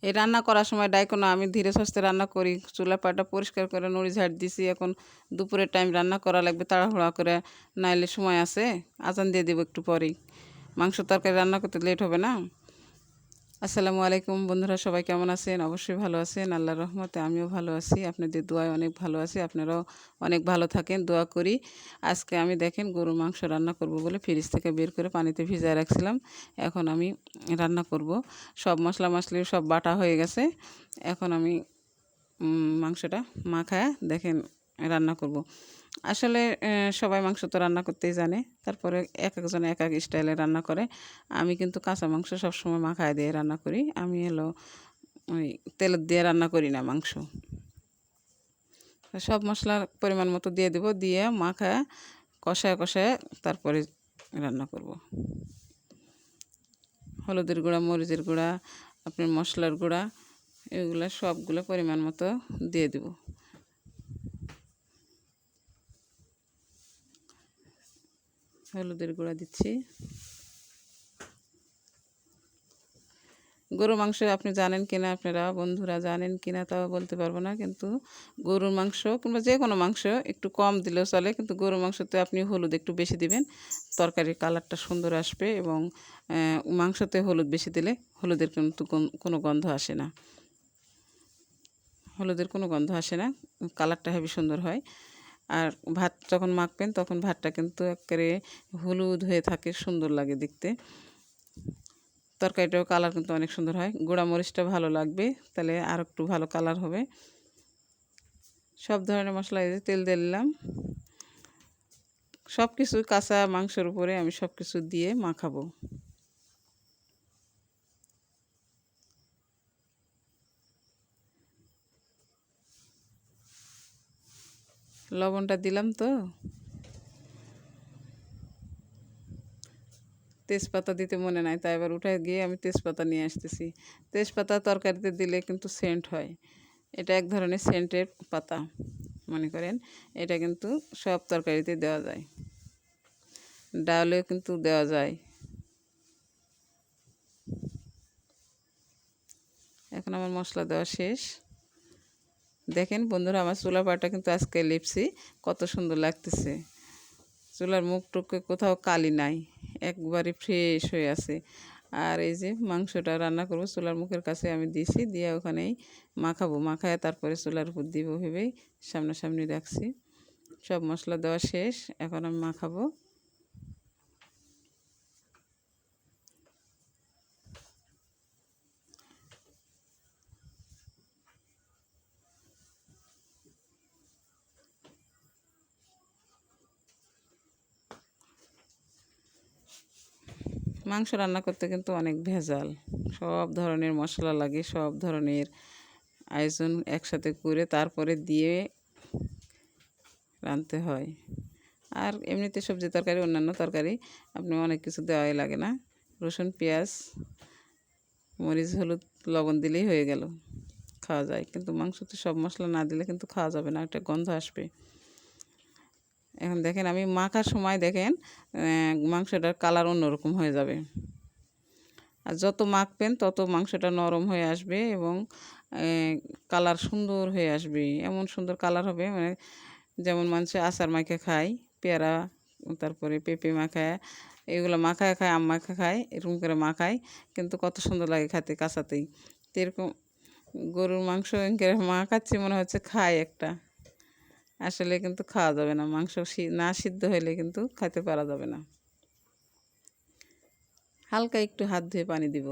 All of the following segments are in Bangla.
এই রান্না করার সময় ডাইকো না, আমি ধীরে সুস্থে রান্না করি। চুলা পাটা পরিষ্কার করে নুড়ি ঝাড় দিছি। এখন দুপুরের টাইম রান্না করা লাগবে তাড়াহুড়া করে, নাইলে সময় আছে। আজান দিয়ে দিব একটু পরেই। মাংস তরকারি রান্না করতে লেট হবে না। আসসালামু আলাইকুম বন্ধুরা, সবাই কেমন আছেন? অবশ্যই ভালো আছেন, আল্লাহর রহমতে আমিও ভালো আছি। আপনাদের দোয়ায় অনেক ভালো আছি। আপনারাও অনেক ভালো থাকেন, দোয়া করি। আজকে আমি দেখেন গরুর মাংস রান্না করব বলে ফ্রিজ থেকে বের করে পানিতে ভিজায় রাখছিলাম। এখন আমি রান্না করব। সব মশলা মশলি সব বাটা হয়ে গেছে। এখন আমি মাংসটা মাখায় দেখেন রান্না করব। আসলে সবাই মাংস তো রান্না করতেই জানে, তারপরে এক একজন এক এক স্টাইলে রান্না করে। আমি কিন্তু কাঁচা মাংস সবসময় মাখায় দিয়ে রান্না করি। আমি ওই তেল দিয়ে রান্না করি না মাংস। সব মশলার পরিমাণ মতো দিয়ে দেব, দিয়ে মাখায় কষায় কষায় তারপরে রান্না করব। হলুদের গুঁড়া, মরিচের গুঁড়া, আপনার মশলার গুঁড়া, এগুলো সবগুলো পরিমাণ মতো দিয়ে দেব। হলুদের গুঁড়া দিচ্ছি। গরুর মাংস আপনি জানেন কিনা, আপনারা বন্ধুরা জানেন কিনা তাও বলতে পারবো না, কিন্তু গরুর মাংস কিংবা যে কোনো মাংস একটু কম দিলেও চলে, কিন্তু গরুর মাংসতে আপনি হলুদ একটু বেশি দিবেন। তরকারির কালারটা সুন্দর আসবে, এবং মাংসতে হলুদ বেশি দিলে হলুদের কিন্তু কোনো গন্ধ আসে না। হলুদের কোনো গন্ধ আসে না, কালারটা হেবি সুন্দর হয়। আর ভাত যখন মাখবেন তখন ভাতটা কিন্তু একেবারে হলুদ হয়ে থাকে, সুন্দর লাগে দেখতে। তরকারিটাও কালার কিন্তু অনেক সুন্দর হয়। গুঁড়া মরিচটা ভালো লাগবে, তাহলে আর একটু ভালো কালার হবে। সব ধরনের মশলা তেল দিলাম। সব কিছু কাঁচা মাংসের উপরে আমি সব কিছু দিয়ে মাখাবো। লবণটা দিলাম তো। তেজপাতা দিতে মনে নাই, তাই এবার উঠে গিয়ে আমি তেজপাতা নিয়ে আসতেছি। তেজপাতা তরকারিতে দিলে কিন্তু সেন্ট হয়। এটা এক ধরনের সেন্টের পাতা মনে করেন। এটা কিন্তু সব তরকারিতে দেওয়া যায়, ডালেও কিন্তু দেওয়া যায়। এখন আমার মশলা দেওয়া শেষ। দেখেন বন্ধুরা, আমার চুলা পাটা কিন্তু আজকে লেপসি, কত সুন্দর লাগতেছে। চুলার মুখ টুকে কোথাও কালি নাই, একবারে ফ্রেশ হয়ে আছে। আর এই যে মাংসটা রান্না করব চুলার মুখের কাছে আমি দিছি, দিয়ে ওখানেই মাখাবো। মাখায় তারপরে চুলার উপর দিব ভেবেই সামনাসামনি রাখছি। সব মশলা দেওয়া শেষ, এখন আমি মাখাবো। মাংস রান্না করতে কিন্তু অনেক ভেজাল, সব ধরনের মশলা লাগে, সব ধরনের আয়োজন একসাথে করে তারপরে দিয়ে রাঁধতে হয়। আর এমনিতে সবজি তরকারি, অন্যান্য তরকারি আপনি অনেক কিছু দেওয়াই লাগে না। রসুন, পেঁয়াজ, মরিচ, হলুদ, লবণ দিলেই হয়ে গেল, খাওয়া যায়। কিন্তু মাংসতে সব মশলা না দিলে কিন্তু খাওয়া যাবে না, একটা গন্ধ আসবে। এখন দেখেন আমি মাখার সময় দেখেন মাংসটার কালার অন্যরকম হয়ে যাবে। আর যত মাখবেন তত মাংসটা নরম হয়ে আসবে, এবং কালার সুন্দর হয়ে আসবে। এমন সুন্দর কালার হবে, মানে যেমন মানুষে আচার মাখা খায়, পেয়ারা, তারপরে পেঁপে মাখায়, এগুলো মাখায় খায়, আম মাখা খায়, এরকম করে মাখায়, কিন্তু কত সুন্দর লাগে খেতে কাঁচাতেই। তো এরকম গরুর মাংস মাখাচ্ছি মনে হচ্ছে খায় একটা, আসলে কিন্তু খাওয়া যাবে না। মাংস না সিদ্ধ হলে কিন্তু খাইতে পারা যাবে না। হালকা একটু হাত ধুয়ে পানি দিব।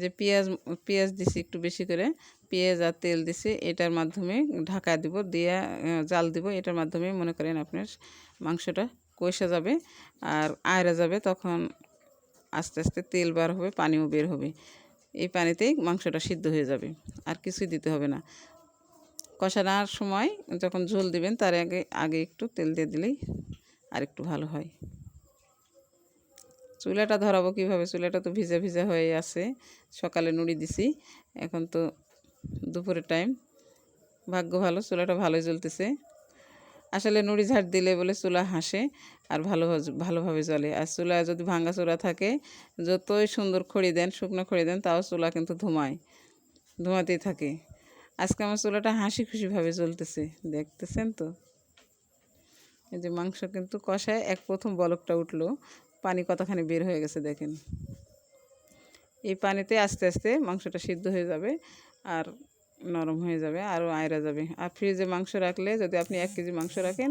যে পেঁয়াজ পেঁয়াজ দিছি একটু বেশি করে, পেঁয়াজ আর তেল দিছি, এটার মাধ্যমে ঢাকা দিব, দিয়ে জাল দিব। এটার মাধ্যমে মনে করেন আপনার মাংসটা কষে যাবে আর আয়রা যাবে। তখন আস্তে আস্তে তেল বার হবে, পানিও বের হবে। এই পানিতেই মাংসটা সিদ্ধ হয়ে যাবে, আর কিছুই দিতে হবে না। কষানোর সময় যখন ঝোল দিবেন তার আগে আগে একটু তেল দিয়ে দিলেই আর একটু ভালো হয়। চুলাটা ধরাবো কীভাবে? চুলাটা তো ভিজা ভিজা হয়ে আছে, সকালে নুড়ি দিছি, এখন তো দুপুরের টাইম। ভাগ্য ভালো, চুলাটা ভালোই জ্বলতেছে। আসলে নুড়ি ঝাড় দিলে বলে চুলা হাসে আর ভালোভাবে জ্বলে। আর চুলায় যদি ভাঙাচোরা থাকে, যতই সুন্দর খড়ি দেন, শুকনো খড়ি দেন, তাও চুলা কিন্তু ধোঁয়াতেই থাকে। আজকে আমার চুলাটা হাসি খুশিভাবে জ্বলতেছে, দেখতেছেন তো। এই যে মাংস কিন্তু কষায় প্রথম বলকটা উঠলো, পানি কতখানি বের হয়ে গেছে দেখেন। এই পানিতে আস্তে আস্তে মাংসটা সিদ্ধ হয়ে যাবে আর নরম হয়ে যাবে, আরও আয়রা যাবে। আর ফ্রিজে মাংস রাখলে, যদি আপনি 1 কেজি মাংস রাখেন,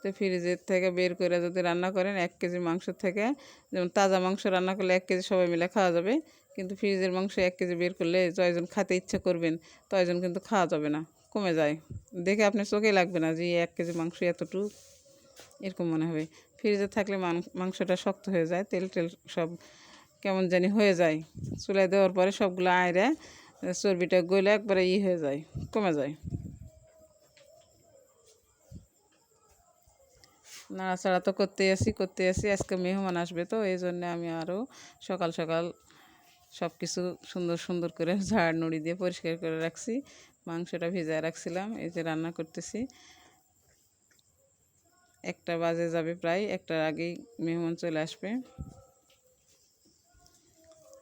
তো ফ্রিজের থেকে বের করে যদি রান্না করেন 1 কেজি মাংস থেকে, যেমন তাজা মাংস রান্না করলে 1 কেজি সবাই মিলে খাওয়া যাবে, কিন্তু ফ্রিজের মাংস 1 কেজি বের করলে যয়জন খেতে ইচ্ছা করবেন তয়জন কিন্তু খাওয়া যাবে না, কমে যায়। দেখে আপনার চোখে লাগবে না যে 1 কেজি মাংস এতটুকু, এরকম মনে হবে। ফ্রিজে থাকলে মাংসটা শক্ত হয়ে যায়, তেল টেল সব কেমন জানি হয়ে যায়। চুলায় দেওয়ার পরে সবগুলো আয়রা চর্বিটা গলে একবারে হয়ে যায়, কমে যায়। নাড়াচাড়া তো করতেই আছি। আজকে মেহমান আসবে, তো এই জন্যে আমি আরও সকাল সকাল সব কিছু সুন্দর সুন্দর করে ঝাড় নুড়ি দিয়ে পরিষ্কার করে রাখছি। মাংসটা ভিজায় রাখছিলাম, এই যে রান্না করতেছি। 1টা বাজে যাবে, প্রায় 1টার আগেই মেহমান চলে আসবে।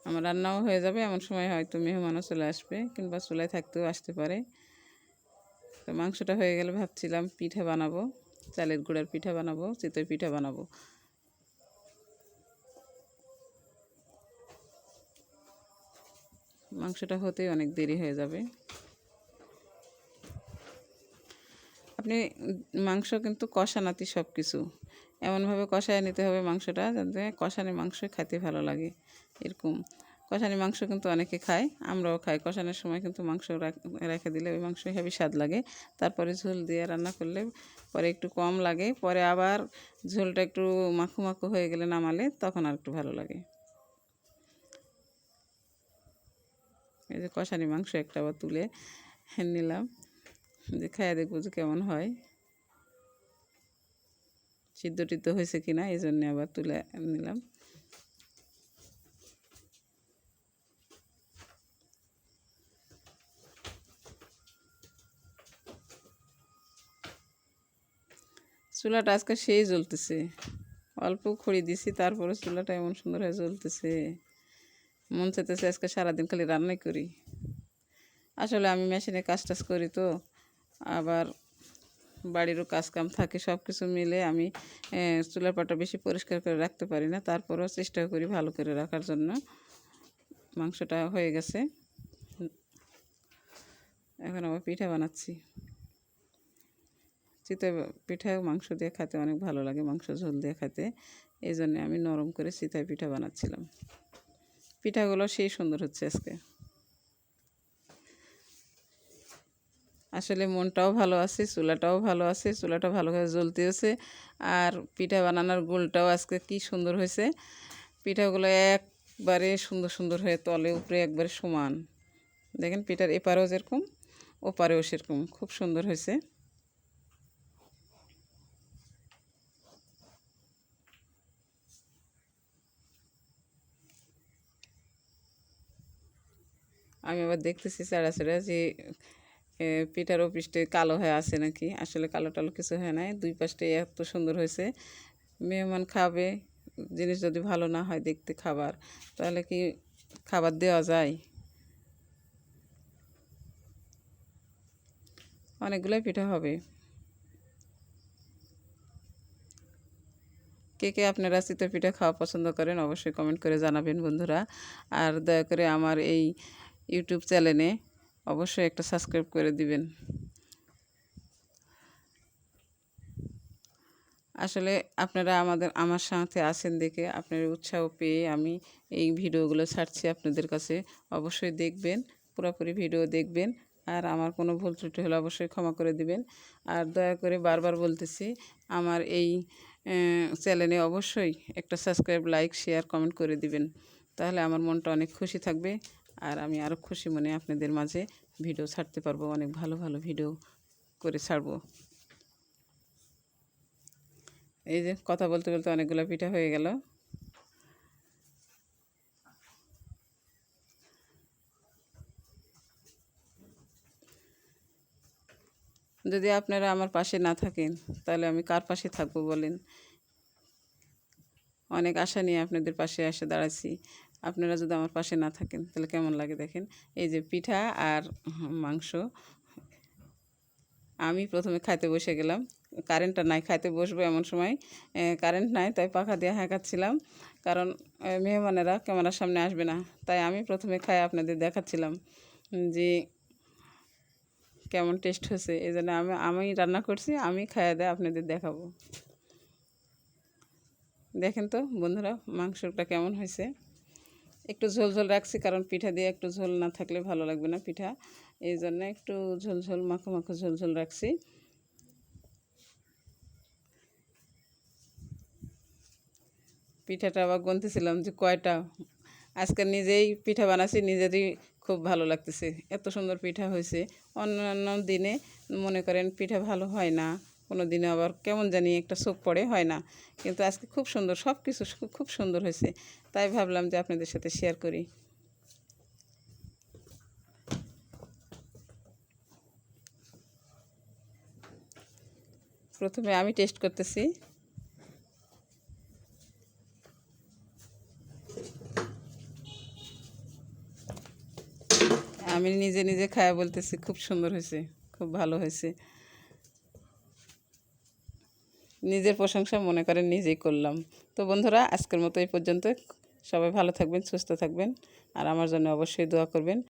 আমার রান্নাও হয়ে যাবে, এমন সময় হয়তো মেহমানও চলে আসবে, কিংবা চুলায় থাকতেও আসতে পারে। তো মাংসটা হয়ে গেলে ভাবছিলাম পিঠা বানাবো, চালের গুঁড়ার পিঠা বানাবো, চিতই পিঠা বানাবো। মাংসটা হতেই অনেক দেরি হয়ে যাবে। আপনি মাংস কিন্তু কষানাতি সব কিছু এমনভাবে কষায় নিতে হবে মাংসটা, যাতে কষানি মাংস খেতে ভালো লাগে। এরকম কষানি মাংস কিন্তু অনেকে খায়, আমরাও খাই। কষানোর সময় কিন্তু মাংস রেখে দিলে ওই মাংস হেবি স্বাদ লাগে। তারপরে ঝোল দিয়ে রান্না করলে পরে একটু কম লাগে, পরে আবার ঝোলটা একটু মাখু মাখু হয়ে গেলে নামালে তখন আর একটু ভালো লাগে। এই যে কষানি মাংস একটা আবার তুলে নিলাম, যে খাইয়া দেখবো যে কেমন হয়, সিদ্ধ টিদ্ধ হয়েছে কিনা, এই জন্য আবার তুলে নিলাম। চুলাটা আজকে সেই জ্বলতেছে, অল্প খড়ি দিছি, তারপরে চুলাটা এমন সুন্দর হয়ে জ্বলতেছে, মন চাইতেছে আজকে সারাদিন খালি রান্নাই করি। আসলে আমি মেশিনে কাজ টাজ করি, তো আবার বাড়িরও কাজ কাম থাকে, সব কিছু মিলে আমি চুলার পাটা বেশি পরিষ্কার করে রাখতে পারি না। তারপরেও চেষ্টা করি ভালো করে রাখার জন্য। মাংসটা হয়ে গেছে, এখন আবার পিঠা বানাচ্ছি। চিতই পিঠা মাংস দিয়ে খেতে অনেক ভালো লাগে, মাংস ঝোল দিয়ে খেতে। এই জন্যে আমি নরম করে চিতই পিঠা বানাচ্ছিলাম। পিঠাগুলো সেই সুন্দর হচ্ছে আজকে। আসলে মনটাও ভালো আছে, চুলাটাও ভালো আছে, চুলাটা ভালোভাবে জ্বলতেছে। আর পিঠা বানানোর গোলটাও আজকে কি সুন্দর হয়েছে। পিঠাগুলো একবারে সুন্দর সুন্দর হয়ে তলে উপরে একবারে সমান। দেখেন পিঠার এপারেও যেরকম ওপারেও সেরকম, খুব সুন্দর হয়েছে। আমি আবার দেখতেছি চাড়া চাড়া যে পিঠার ওপৃষ্ঠে কালো হয়ে আছে নাকি। আসলে কালো টালো কিছু হয় নাই, দুই পাশটাই এত সুন্দর হয়েছে। মেহমান খাবে, জিনিস যদি ভালো না হয় দেখতে খাবার, তাহলে কি খাবার দেওয়া যায়? অনেকগুলোই পিঠা হবে। কে কে আপনারা চিতই পিঠা খাওয়া পছন্দ করেন অবশ্যই কমেন্ট করে জানাবেন বন্ধুরা। আর দয়া করে আমার এই ইউটিউব চ্যানেলে অবশ্যই একটা সাবস্ক্রাইব করে দিবেন। আসলে আপনারা আমার সাথে আছেন দেখে, আপনার উৎসাহ পেয়ে আমি এই ভিডিওগুলো ছাড়ছি আপনাদের কাছে। অবশ্যই দেখবেন, পুরোপুরি ভিডিও দেখবেন। আর আমার কোনো ভুল ত্রুটি হলে অবশ্যই ক্ষমা করে দিবেন। আর দয়া করে বারবার বলতেছি, আমার এই চ্যানেলে অবশ্যই একটা সাবস্ক্রাইব, লাইক, শেয়ার, কমেন্ট করে দিবেন। তাহলে আমার মনটা অনেক খুশি থাকবে, আর আমি আরও খুশি মনে আপনাদের মাঝে ভিডিও ছাড়তে পারবো, অনেক ভালো ভালো ভিডিও করে ছাড়বো। এই যে কথা বলতে বলতে অনেকগুলো পিঠা হয়ে গেল। যদি আপনারা আমার পাশে না থাকেন তাহলে আমি কার পাশে থাকবো বলেন? অনেক আশা নিয়ে আপনাদের পাশে এসে দাঁড়াচ্ছি, আপনারা যদি আমার পাশে না থাকেন তাহলে কেমন লাগে দেখেন। এই যে পিঠা আর মাংস, আমি প্রথমে খাইতে বসে গেলাম। কারেন্টটা নাই, খাইতে বসবো এমন সময় কারেন্ট নাই, তাই পাখা দিয়ে হাঁকাচ্ছিলাম। কারণ মেহমানেরা ক্যামেরার সামনে আসবে না, তাই আমি প্রথমে খাই আপনাদের দেখাচ্ছিলাম যে কেমন টেস্ট হয়েছে। এই জন্য আমি রান্না করছি, আমি খাইয়ে দেয় আপনাদের দেখাবো। দেখেন তো বন্ধুরা মাংসটা কেমন হয়েছে। একটু ঝোল ঝোল রাখছি, কারণ পিঠা দিয়ে একটু ঝোল না থাকলে ভালো লাগবে না পিঠা, এই জন্য একটু ঝোল ঝোল মাখো মাখো ঝোল ঝোল রাখছি। পিঠাটা আবার গুনতেছিলাম যে কয়টা। আজকে নিজেই পিঠা বানাচ্ছি, নিজেরই খুব ভালো লাগতেছে, এত সুন্দর পিঠা হয়েছে। অন্যান্য দিনে মনে করেন পিঠা ভালো হয় না, কোনো দিনে আবার কেমন জানি একটা সোপ পড়ে হয় না, কিন্তু আজকে খুব সুন্দর, সব কিছু খুব সুন্দর হয়েছে, তাই ভাবলাম যে আপনাদের সাথে শেয়ার করি। প্রথমে আমি টেস্ট করতেছি। আমি নিজে নিজে খায়া বলতেছি খুব সুন্দর হয়েছে, খুব ভালো হয়েছে। নিজের প্রশংসা মনে করেন নিজেই করলাম। তো বন্ধুরা আজকের মতো এই পর্যন্ত। সবাই ভালো থাকবেন, সুস্থ থাকবেন, আর আমার জন্য অবশ্যই দোয়া করবেন।